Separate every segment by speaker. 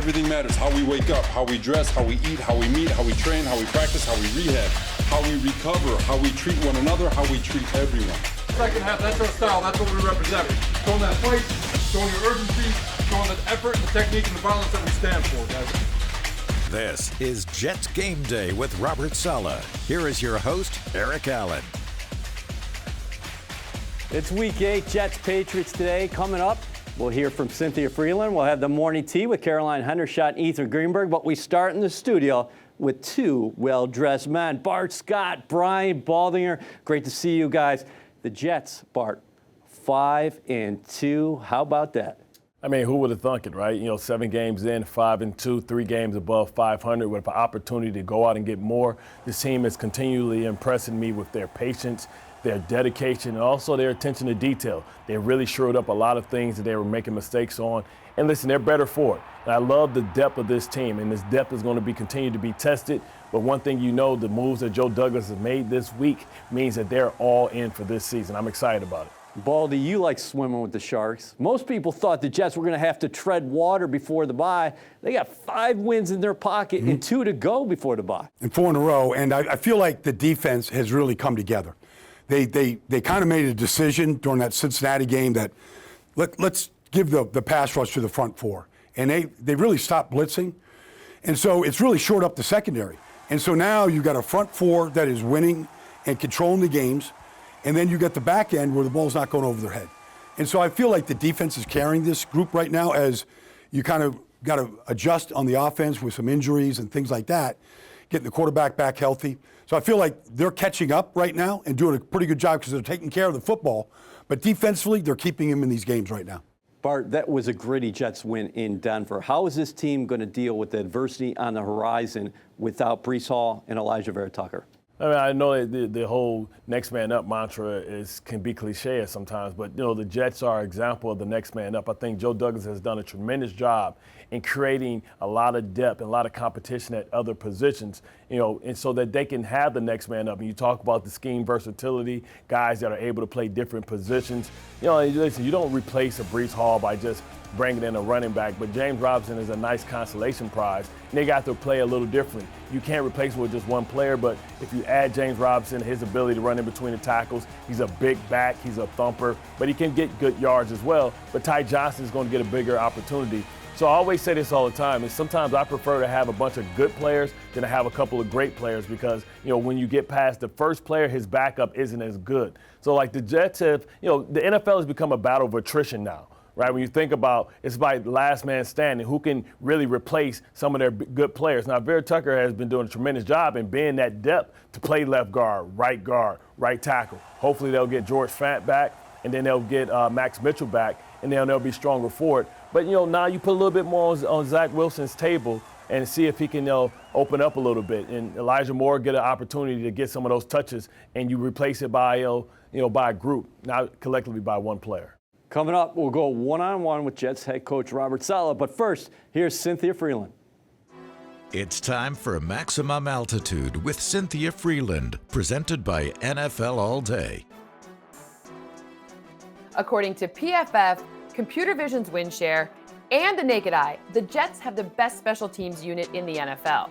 Speaker 1: Everything matters. How we wake up, how we dress, how we eat, how we meet, how we train, how we practice, how we rehab, how we recover, how we treat one another, how we treat everyone.
Speaker 2: Second half, that's our style. That's what we represent. Showing that fight, showing your urgency, showing the effort, the technique, and the violence that we stand for, guys.
Speaker 3: This is Jets Game Day with Robert Saleh. Here is your host, Eric Allen.
Speaker 4: It's Week 8, Jets Patriots today. Coming up, we'll hear from Cynthia Freeland. We'll have the morning tea with Caroline Hendershot and Ethan Greenberg. But we start in the studio with two well-dressed men, Bart Scott, Brian Baldinger. Great to see you guys. The Jets, Bart, 5-2. How about that?
Speaker 5: I mean, who would have thunk it, right? 7 games in, 5-2, 3 games above 500 with an opportunity to go out and get more. This team is continually impressing me with their patience, their dedication, and also their attention to detail. They really shored up a lot of things that they were making mistakes on. And listen, they're better for it. And I love the depth of this team, and this depth is going to be continued to be tested. But one thing the moves that Joe Douglas has made this week means that they're all in for this season. I'm excited about it.
Speaker 4: Baldy, you like swimming with the Sharks. Most people thought the Jets were going to have to tread water before the bye. They got 5 wins in their pocket and 2 to go before the bye.
Speaker 6: And 4 in a row, and I feel like the defense has really come together. They kind of made a decision during that Cincinnati game that let's give the pass rush to the front 4. And they really stopped blitzing. And so it's really shored up the secondary. And so now you've got a front 4 that is winning and controlling the games. And then you got the back end where the ball's not going over their head. And so I feel like the defense is carrying this group right now as you kind of got to adjust on the offense with some injuries and things like that, getting the quarterback back healthy. So I feel like they're catching up right now and doing a pretty good job because they're taking care of the football. But defensively, they're keeping him in these games right now.
Speaker 4: Bart, that was a gritty Jets win in Denver. How is this team going to deal with the adversity on the horizon without Breece Hall and Elijah Vera Tucker?
Speaker 5: I mean, I know that the whole next man up mantra can be cliche sometimes, but the Jets are an example of the next man up. I think Joe Douglas has done a tremendous job in creating a lot of depth and a lot of competition at other positions, and so that they can have the next man up. And you talk about the scheme versatility, guys that are able to play different positions. Listen, you don't replace a Breece Hall by just bringing in a running back, but James Robinson is a nice consolation prize, and they got to play a little differently. You can't replace him with just one player, but if you add James Robinson, his ability to run in between the tackles, he's a big back, he's a thumper, but he can get good yards as well. But Ty Johnson is going to get a bigger opportunity. So I always say this all the time, and sometimes I prefer to have a bunch of good players than to have a couple of great players because, when you get past the first player, his backup isn't as good. So like the Jets have, the NFL has become a battle of attrition now. Right, when you think about it's like last man standing, who can really replace some of their good players. Now, Vera Tucker has been doing a tremendous job in being that depth to play left guard, right tackle. Hopefully they'll get George Fant back, and then they'll get Max Mitchell back, and then they'll be stronger for it. But, now you put a little bit more on Zach Wilson's table and see if he can open up a little bit. And Elijah Moore get an opportunity to get some of those touches, and you replace it by, by a group, not collectively by one player.
Speaker 4: Coming up, we'll go one-on-one with Jets head coach Robert Saleh. But first, here's Cynthia Freeland.
Speaker 3: It's time for Maximum Altitude with Cynthia Freeland, presented by NFL All Day.
Speaker 7: According to PFF, Computer Vision's win share, and the naked eye, the Jets have the best special teams unit in the NFL.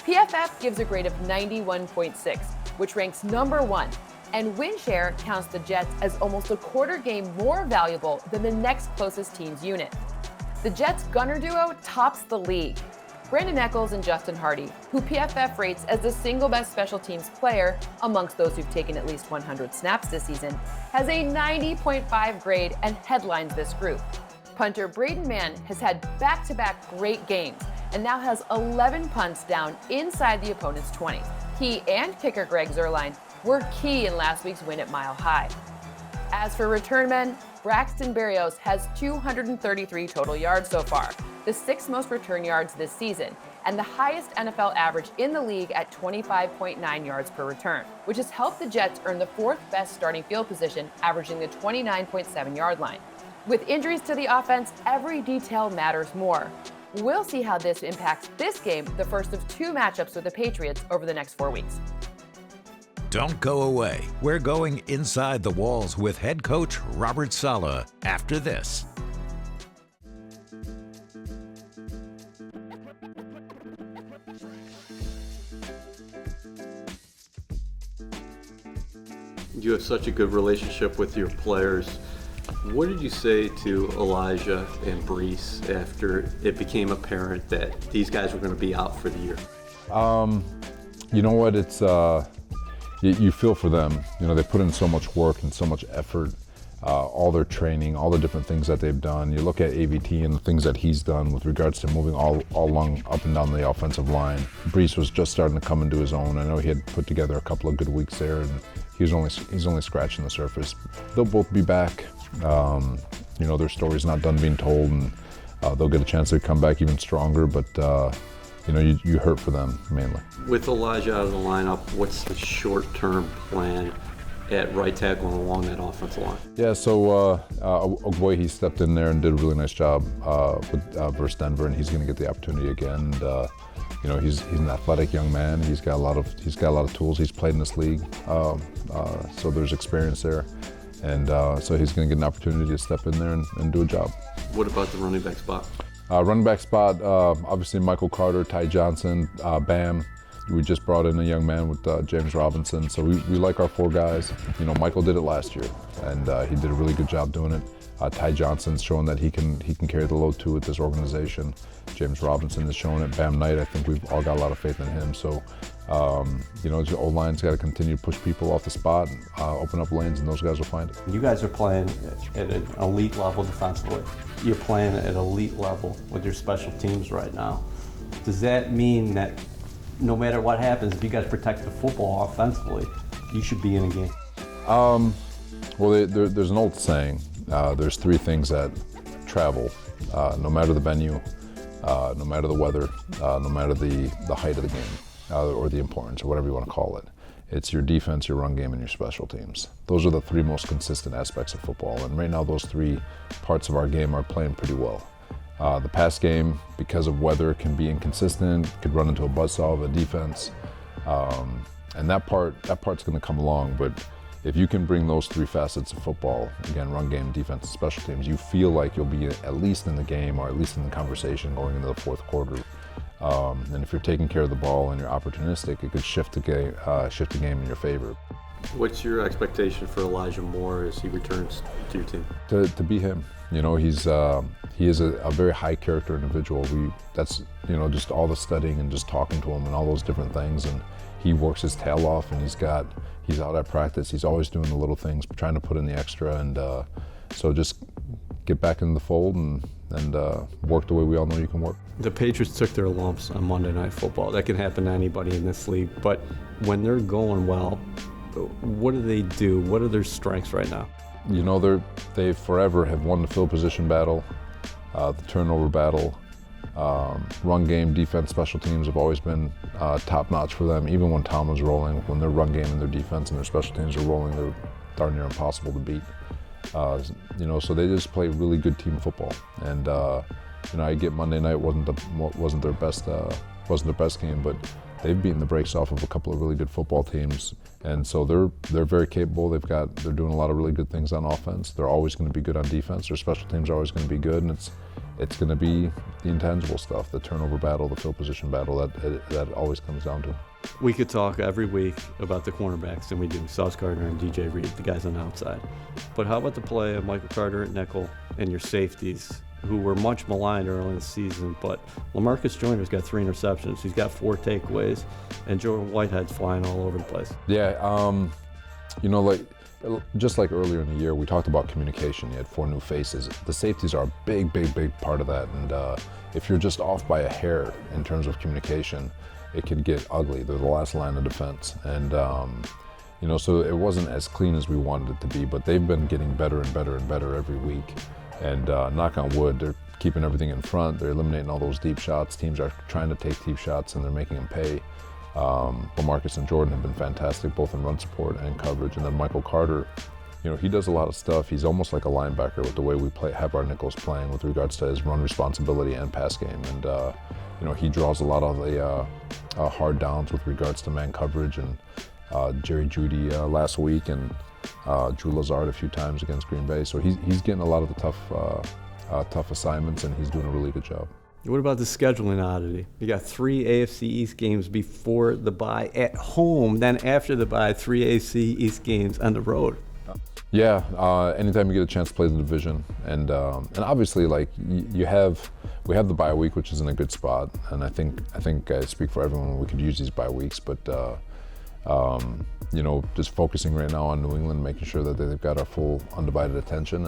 Speaker 7: PFF gives a grade of 91.6, which ranks number 1. And win share counts the Jets as almost a quarter game more valuable than the next closest team's unit. The Jets gunner duo tops the league. Brandon Echols and Justin Hardy, who PFF rates as the single best special teams player amongst those who've taken at least 100 snaps this season, has a 90.5 grade and headlines this group. Punter Braden Mann has had back-to-back great games and now has 11 punts down inside the opponent's 20. He and kicker Greg Zuerlein were key in last week's win at Mile High. As for return men, Braxton Berrios has 233 total yards so far, the 6th most return yards this season, and the highest NFL average in the league at 25.9 yards per return, which has helped the Jets earn the 4th best starting field position, averaging the 29.7 yard line. With injuries to the offense, every detail matters more. We'll see how this impacts this game, the first of 2 matchups with the Patriots over the next 4 weeks.
Speaker 3: Don't go away. We're going inside the walls with head coach Robert Saleh after this.
Speaker 8: You have such a good relationship with your players. What did you say to Elijah and Brees after it became apparent that these guys were going to be out for the year?
Speaker 9: You know what, it's, you feel for them. You know, they put in so much work and so much effort, all their training, all the different things that they've done. You look at AVT and the things that he's done with regards to moving all along up and down the offensive line. Brees was just starting to come into his own. I know he had put together a couple of good weeks there, and he's only scratching the surface. They'll both be back. You know, their story's not done being told, and they'll get a chance to come back even stronger, but you know, you hurt for them mainly.
Speaker 8: With Elijah out of the lineup, what's the short-term plan at right tackle and along that offensive line?
Speaker 9: Yeah, so Ogboy, he stepped in there and did a really nice job versus Denver, and he's going to get the opportunity again. And, you know, he's an athletic young man. He's got a lot of tools. He's played in this league, so there's experience there, and so he's going to get an opportunity to step in there and do a job.
Speaker 8: What about the running back spot?
Speaker 9: Running back spot, obviously Michael Carter, Ty Johnson, Bam. We just brought in a young man with James Robinson, so we like our 4 guys. You know, Michael did it last year, and he did a really good job doing it. Ty Johnson's showing that he can carry the load too with this organization. James Robinson is showing it. Bam Knight, I think we've all got a lot of faith in him. So, you know, the O-line's got to continue to push people off the spot, open up lanes, and those guys will find it.
Speaker 4: You guys are playing at an elite level defensively. You're playing at an elite level with your special teams right now. Does that mean that no matter what happens, if you guys protect the football offensively, you should be in a game?
Speaker 9: Well, there's an old saying, there's 3 things that travel, no matter the venue, no matter the weather, no matter the height of the game, or the importance, or whatever you want to call it. It's your defense, your run game, and your special teams. Those are the 3 most consistent aspects of football, and right now those 3 parts of our game are playing pretty well. The pass game, because of weather, can be inconsistent, could run into a buzzsaw of a defense, and that part's going to come along. But if you can bring those 3 facets of football, again, run game, defense, and special teams, you feel like you'll be at least in the game, or at least in the conversation going into the 4th quarter. And if you're taking care of the ball and you're opportunistic, it could shift the game in your favor.
Speaker 8: What's your expectation for Elijah Moore as he returns to your team?
Speaker 9: To be him. You know, he is a very high character individual. That's, you know, just all the studying and just talking to him and all those different things, and he works his tail off, and he's out at practice. He's always doing the little things, trying to put in the extra, and so just get back into the fold and work the way we all know you can work.
Speaker 8: The Patriots took their lumps on Monday Night Football. That can happen to anybody in this league, but when they're going well, what do they do? What are their strengths right now?
Speaker 9: You know, they forever have won the field position battle, the turnover battle, run game, defense, special teams have always been top notch for them. Even when Tom was rolling, when their run game and their defense and their special teams are rolling, they're darn near impossible to beat. You know, so they just play really good team football. And you know, I get Monday night wasn't their best game, but they've beaten the brakes off of a couple of really good football teams, and so they're very capable. They're doing a lot of really good things on offense. They're always going to be good on defense. Their special teams are always going to be good, and it's going to be the intangible stuff, the turnover battle, the field position battle that always comes down to.
Speaker 8: We could talk every week about the cornerbacks, and we do. Sauce Gardner and DJ Reed, the guys on the outside. But how about the play of Michael Carter at nickel and your safeties, who were much maligned early in the season, but LaMarcus Joyner's got 3 interceptions. He's got 4 takeaways, and Jordan Whitehead's flying all over the place.
Speaker 9: Yeah, you know, just like earlier in the year, we talked about communication. You had 4 new faces. The safeties are a big part of that, and if you're just off by a hair in terms of communication, it could get ugly. They're the last line of defense, and you know, so it wasn't as clean as we wanted it to be, but they've been getting better and better every week. And knock on wood, they're keeping everything in front. They're eliminating all those deep shots. Teams are trying to take deep shots, and they're making them pay. LaMarcus and Jordan have been fantastic, both in run support and coverage. And then Michael Carter, you know, he does a lot of stuff. He's almost like a linebacker with the way we have our nickels playing with regards to his run responsibility and pass game. And you know, he draws a lot of the hard downs with regards to man coverage, and Jerry Jeudy last week, and Drew Lazard a few times against Green Bay. So he's getting a lot of the tough assignments, and he's doing a really good job.
Speaker 8: What about the scheduling oddity? You got 3 AFC East games before the bye at home, then after the bye, 3 AFC East games on the road.
Speaker 9: Yeah, anytime you get a chance to play the division, and obviously, like we have the bye week, which is in a good spot, and I think I speak for everyone when we could use these bye weeks, but just focusing right now on New England, making sure that they've got our full undivided attention,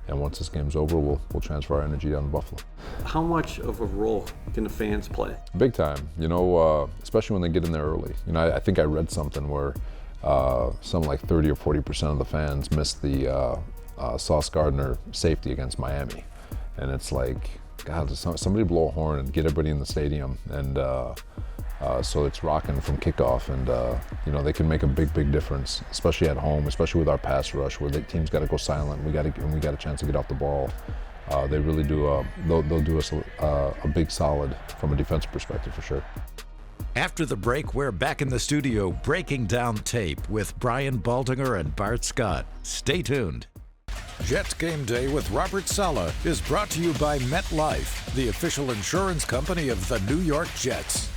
Speaker 9: and once this game's over, we'll transfer our energy down to Buffalo.
Speaker 8: How much of a role can the fans play?
Speaker 9: Big time, especially when they get in there early. I think I read something where something like 30 or 40% of the fans missed the Sauce Gardner safety against Miami. And it's like, God, somebody blow a horn and get everybody in the stadium. And so it's rocking from kickoff. And, they can make a big difference, especially at home, especially with our pass rush, where the team's got to go silent. We got a chance to get off the ball. They really do, they'll do us a big solid from a defensive perspective for sure.
Speaker 3: After the break, we're back in the studio breaking down tape with Brian Baldinger and Bart Scott. Stay tuned. Jets Game Day with Robert Saleh is brought to you by MetLife, the official insurance company of the New York Jets.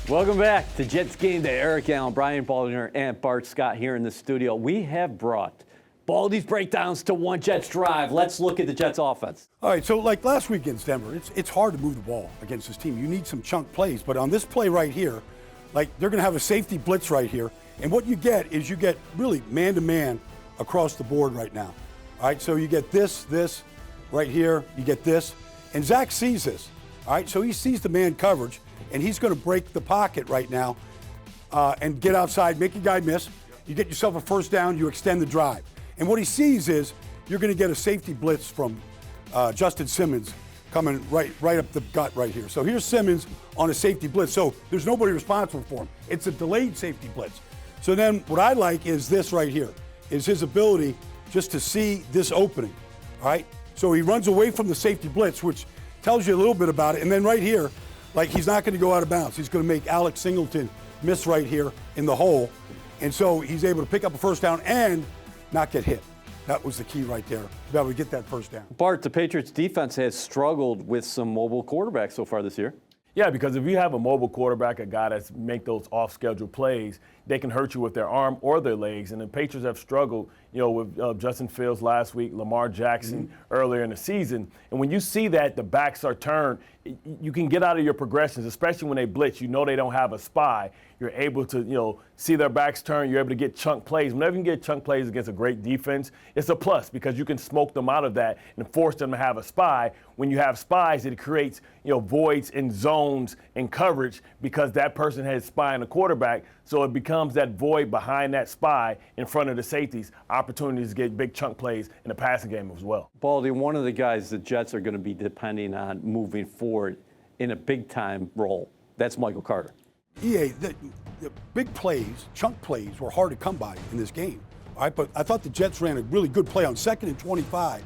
Speaker 4: Welcome back to Jets Game Day. Eric Allen, Brian Baldinger, and Bart Scott here in the studio. We have brought Baldy's breakdowns to One Jets Drive. Let's look at the Jets offense.
Speaker 6: All right, so like last week against Denver, it's hard to move the ball against this team. You need some chunk plays, but on this play right here, like they're going to have a safety blitz right here, and what you get is you get really man-to-man across the board right now. All right, so you get this right here, you get this, and Zach sees this. All right, so he sees the man coverage, and he's going to break the pocket right now and get outside, make a guy miss. You get yourself a first down, you extend the drive. And what he sees is you're going to get a safety blitz from Justin Simmons coming right up the gut right here. So here's Simmons on a safety blitz. So there's nobody responsible for him. It's a delayed safety blitz. So then what I like is this right here, is his ability just to see this opening, all right? So he runs away from the safety blitz, which tells you a little bit about it. And then right here, like he's not going to go out of bounds. He's going to make Alex Singleton miss right here in the hole. And so he's able to pick up a first down and not get hit. That was the key right there, to be able to get that first down.
Speaker 4: Bart, the Patriots defense has struggled with some mobile quarterbacks so far this year.
Speaker 5: Yeah, because if you have a mobile quarterback, a guy that's make those off-schedule plays, they can hurt you with their arm or their legs. And the Patriots have struggled, with Justin Fields last week, Lamar Jackson earlier in the season. And when you see that the backs are turned, you can get out of your progressions, especially when they blitz. You know they don't have a spy. You're able to, see their backs turn. You're able to get chunk plays. Whenever you can get chunk plays against a great defense, it's a plus because you can smoke them out of that and force them to have a spy. When you have spies, it creates, voids and zones and coverage because that person has spy on the quarterback. So it becomes that void behind that spy in front of the safeties, opportunities to get big chunk plays in the passing game as well.
Speaker 4: Baldy, one of the guys the Jets are going to be depending on moving forward in a big-time role, that's Michael Carter.
Speaker 6: The big plays, chunk plays, were hard to come by in this game. All right, but I thought the Jets ran a really good play on 2nd and 25,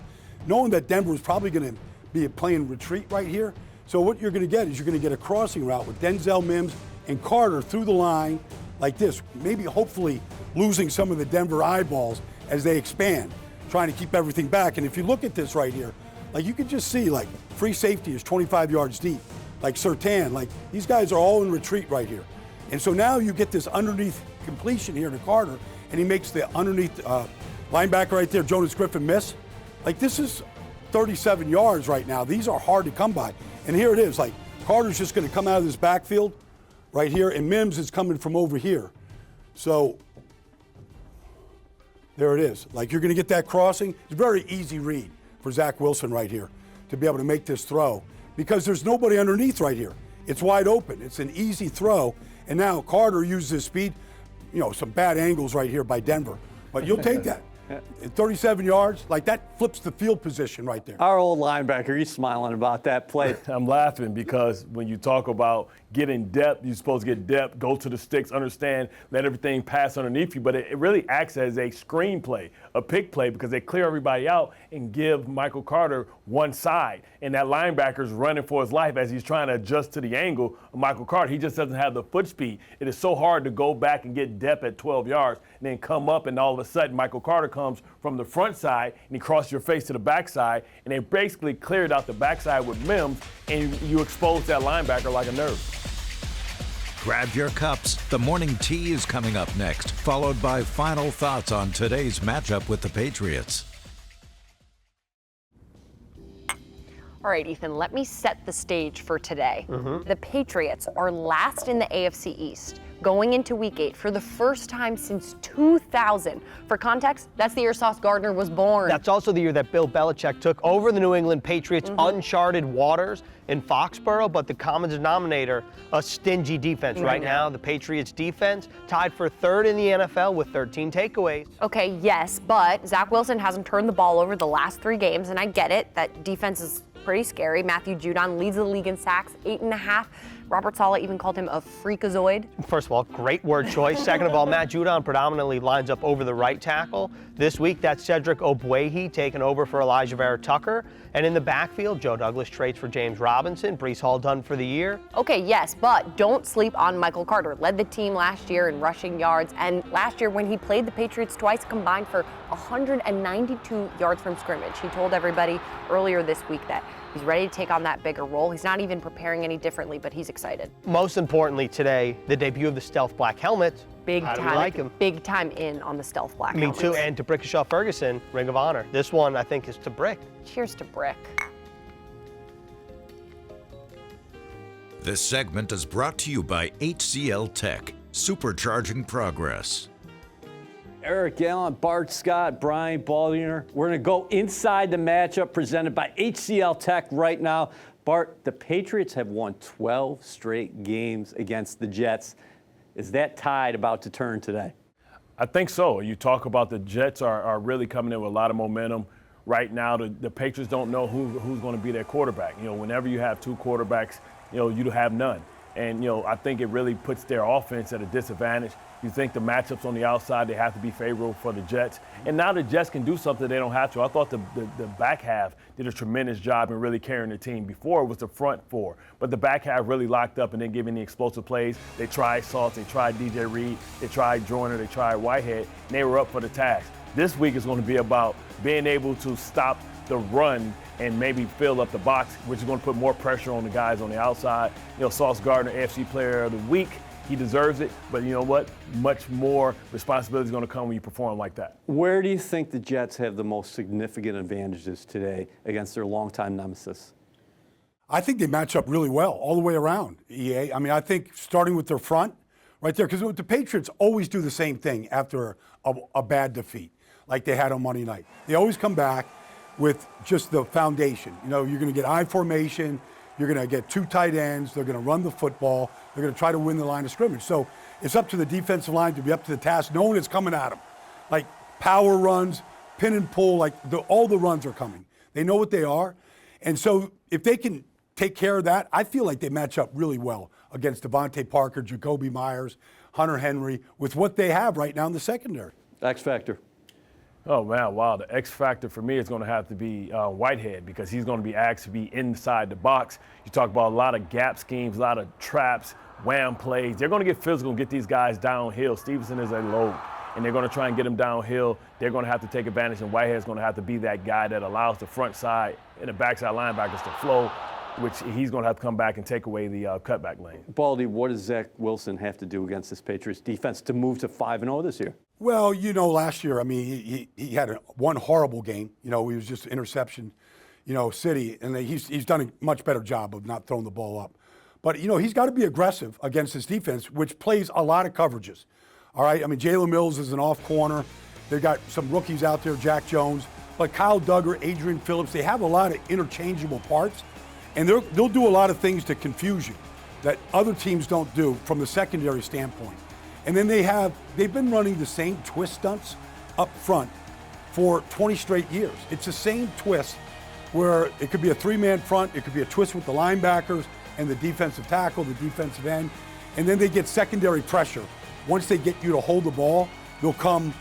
Speaker 6: knowing that Denver was probably going to be playing retreat right here. So what you're going to get is you're going to get a crossing route with Denzel Mims and Carter through the line like this, maybe hopefully losing some of the Denver eyeballs as they expand, trying to keep everything back. And if you look at this right here, like you can just see like free safety is 25 yards deep, like Surtain, like these guys are all in retreat right here. And so now you get this underneath completion here to Carter, and he makes the underneath linebacker right there, Jonas Griffin, miss. Like this is 37 yards right now. These are hard to come by. And here it is, like Carter's just going to come out of this backfield right here, and Mims is coming from over here. So there it is. Like you're going to get that crossing. It's a very easy read for Zach Wilson right here to be able to make this throw because there's nobody underneath right here. It's wide open. It's an easy throw. And now Carter uses his speed, some bad angles right here by Denver. But you'll take that. At 37 yards, like that flips the field position right there.
Speaker 4: Our old linebacker, he's smiling about that play.
Speaker 5: I'm laughing because when you talk about getting depth, you're supposed to get depth, go to the sticks, understand, let everything pass underneath you. But it really acts as a screen play, a pick play, because they clear everybody out and give Michael Carter one side. And that linebacker's running for his life as he's trying to adjust to the angle of Michael Carter. He just doesn't have the foot speed. It is so hard to go back and get depth at 12 yards and then come up and all of a sudden Michael Carter comes comes from the front side, and he crosses your face to the backside, and they basically cleared out the backside with Mims, and you expose that linebacker like a nerve.
Speaker 3: Grab your cups. The morning tea is coming up next, followed by final thoughts on today's matchup with the Patriots.
Speaker 10: All right, Ethan, let me set the stage for today. The Patriots are last in the AFC East going into Week 8 for the first time since 2000. For context, that's the year Sauce Gardner was born.
Speaker 11: That's also the year that Bill Belichick took over the New England Patriots, uncharted waters in Foxborough, but the common denominator, a stingy defense. Right now, the Patriots defense tied for third in the NFL with 13 takeaways.
Speaker 10: Okay, yes, but Zach Wilson hasn't turned the ball over the last 3 games, and I get it, that defense is pretty scary. Matthew Judon leads the league in sacks, 8.5. Robert Saleh even called him a freakazoid.
Speaker 11: First of all, great word choice. Second of all, Matt Judon predominantly lines up over the right tackle. This week, that's Cedric Ogbuehi taking over for Elijah Vera Tucker. And in the backfield, Joe Douglas trades for James Robinson. Breece Hall done for the year.
Speaker 10: Okay, yes, but don't sleep on Michael Carter. Led the team last year in rushing yards, and last year when he played the Patriots twice, combined for 192 yards from scrimmage. He told everybody earlier this week that he's ready to take on that bigger role. He's not even preparing any differently, but he's excited.
Speaker 11: Most importantly today, the debut of the stealth black helmet.
Speaker 10: Big
Speaker 11: How do
Speaker 10: time,
Speaker 11: you like him?
Speaker 10: Big time in on the stealth black
Speaker 11: Me
Speaker 10: helmets.
Speaker 11: too, and to Brickashaw Ferguson, Ring of Honor. This one, I think, is to Brick.
Speaker 10: Cheers to Brick.
Speaker 3: This segment is brought to you by HCL Tech, supercharging progress.
Speaker 4: Eric Allen, Bart Scott, Brian Baldinger. We're going to go inside the matchup presented by HCL Tech right now. Bart, the Patriots have won 12 straight games against the Jets. Is that tide about to turn today?
Speaker 5: I think so. You talk about the Jets are really coming in with a lot of momentum. Right now, the Patriots don't know who's going to be their quarterback. You know, whenever you have 2 quarterbacks, you have none. And, I think it really puts their offense at a disadvantage. You think the matchups on the outside, they have to be favorable for the Jets. And now the Jets can do something they don't have to. I thought the back half did a tremendous job in really carrying the team. Before it was the front 4. But the back half really locked up and then giving the explosive plays. They tried Sauce, they tried DJ Reed, they tried Joyner, they tried Whitehead, and they were up for the task. This week is going to be about being able to stop the run and maybe fill up the box, which is going to put more pressure on the guys on the outside. Sauce Gardner, AFC Player of the Week. He deserves it, but you know what? Much more responsibility is going to come when you perform like that.
Speaker 4: Where do you think the Jets have the most significant advantages today against their longtime nemesis?
Speaker 6: I think they match up really well all the way around, EA. I mean, I think starting with their front right there, because the Patriots always do the same thing after a bad defeat, like they had on Monday night. They always come back with just the foundation. You're going to get I formation. You're going to get 2 tight ends. They're going to run the football. They're going to try to win the line of scrimmage. So it's up to the defensive line to be up to the task, knowing it's coming at them. Like power runs, pin and pull, like all the runs are coming. They know what they are. And so if they can take care of that, I feel like they match up really well against Devontae Parker, Jacoby Myers, Hunter Henry, with what they have right now in the secondary.
Speaker 4: X factor.
Speaker 5: Oh, man, wow. The X factor for me is going to have to be Whitehead, because he's going to be asked to be inside the box. You talk about a lot of gap schemes, a lot of traps, wham plays. They're going to get physical and get these guys downhill. Stevenson is a load, and they're going to try and get him downhill. They're going to have to take advantage, and Whitehead's going to have to be that guy that allows the front side and the backside linebackers to flow, which he's going to have to come back and take away the cutback lane.
Speaker 4: Baldy, what does Zach Wilson have to do against this Patriots defense to move to 5-0 this year?
Speaker 6: Well, last year, I mean, he had one horrible game. He was just interception, city, and he's done a much better job of not throwing the ball up. But, he's got to be aggressive against his defense, which plays a lot of coverages. All right, I mean, Jalen Mills is an off corner. They've got some rookies out there, Jack Jones. But Kyle Duggar, Adrian Phillips, they have a lot of interchangeable parts. And they'll do a lot of things to confuse you that other teams don't do from the secondary standpoint. And then they've been running the same twist stunts up front for 20 straight years. It's the same twist where it could be a 3-man front, it could be a twist with the linebackers and the defensive tackle, the defensive end, and then they get secondary pressure. Once they get you to hold the ball, they'll come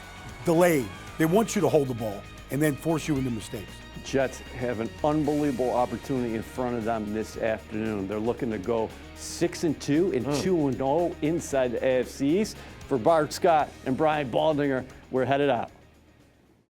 Speaker 6: delayed. They want you to hold the ball and then force you into mistakes.
Speaker 4: Jets have an unbelievable opportunity in front of them this afternoon. They're looking to go 6-2 and 2-0 inside the AFC East. For Bart Scott and Brian Baldinger, we're headed out.